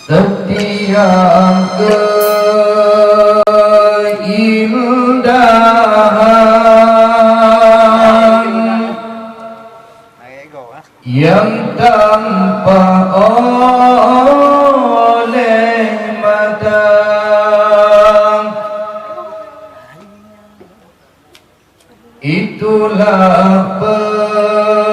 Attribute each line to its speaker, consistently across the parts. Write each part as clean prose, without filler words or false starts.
Speaker 1: setiap keindahan yang tampak oleh mata, itulah perhiasan,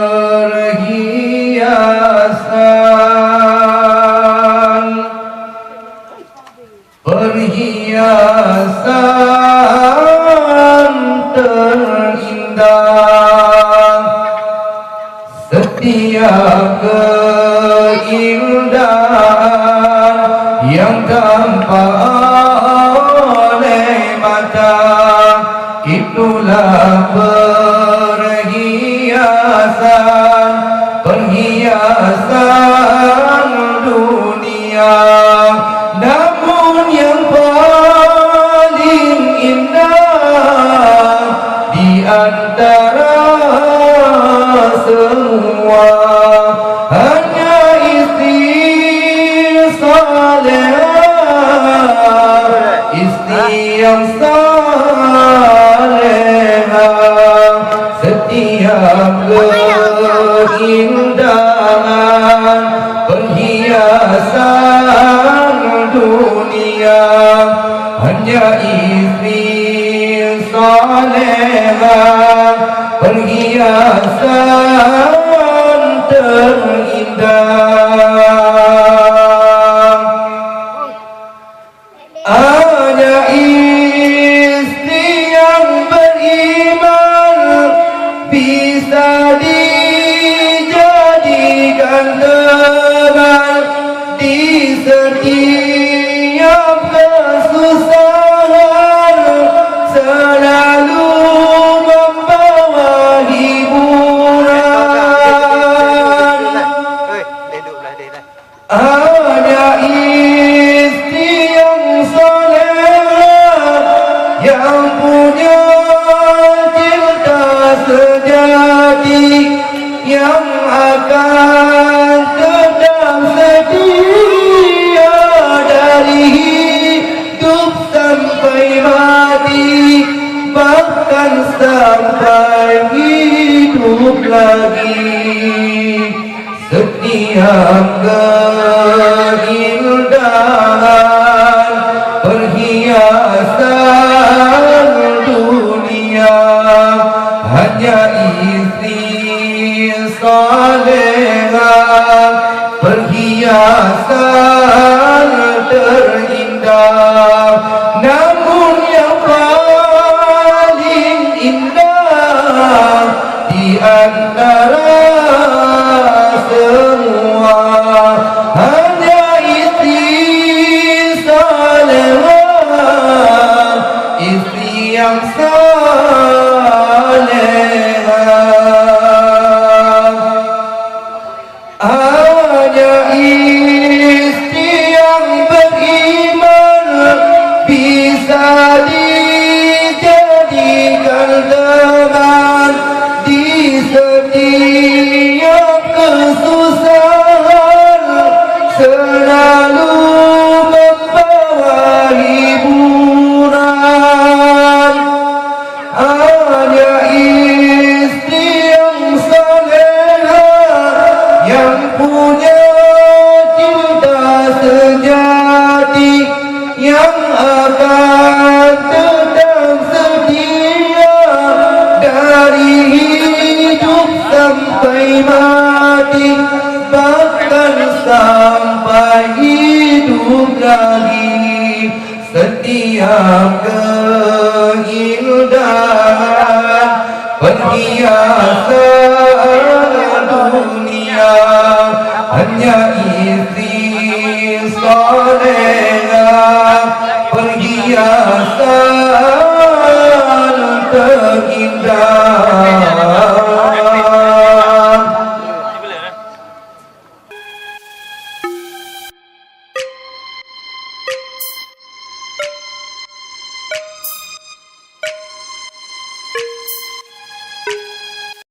Speaker 1: perhiasan terindah. Setiap keindahan yang tampak oleh mata, itulah perhiasan, perhiasan dunia. Namun yang paling indah di antara semua hanya istri salehah, istri yang salehah. Setiap keindahan perhiasan dunia hanya istri salehah, perhiasan terindah. Hanya istri yang beriman bisa dijadikan teman di setiap kesusahan, selalu membawa hiburan. Hanya istri yang salehah yang punya cinta sejati, yang akan tetap setia dari hidup sampai mati, bahkan sampai hidup lagi. Setiap keindahan perhiasan dunia hanya istri salehah, perhiasan terindah. Namun yang paling indah di antara semua hanya istri salehah, istri yang salehah. Hanya istri yang beriman bisa dijadikan teman di setiap kesusahan, selalu membawa hiburan. Hanya istri yang salehah yang punya cinta sejati, yang akan tetap setia dari hidup sampai mati, bahkan sampai hidup lagi. Setiap keindahan perhiasan dunia hanya istri salehah, perhiasan terindah.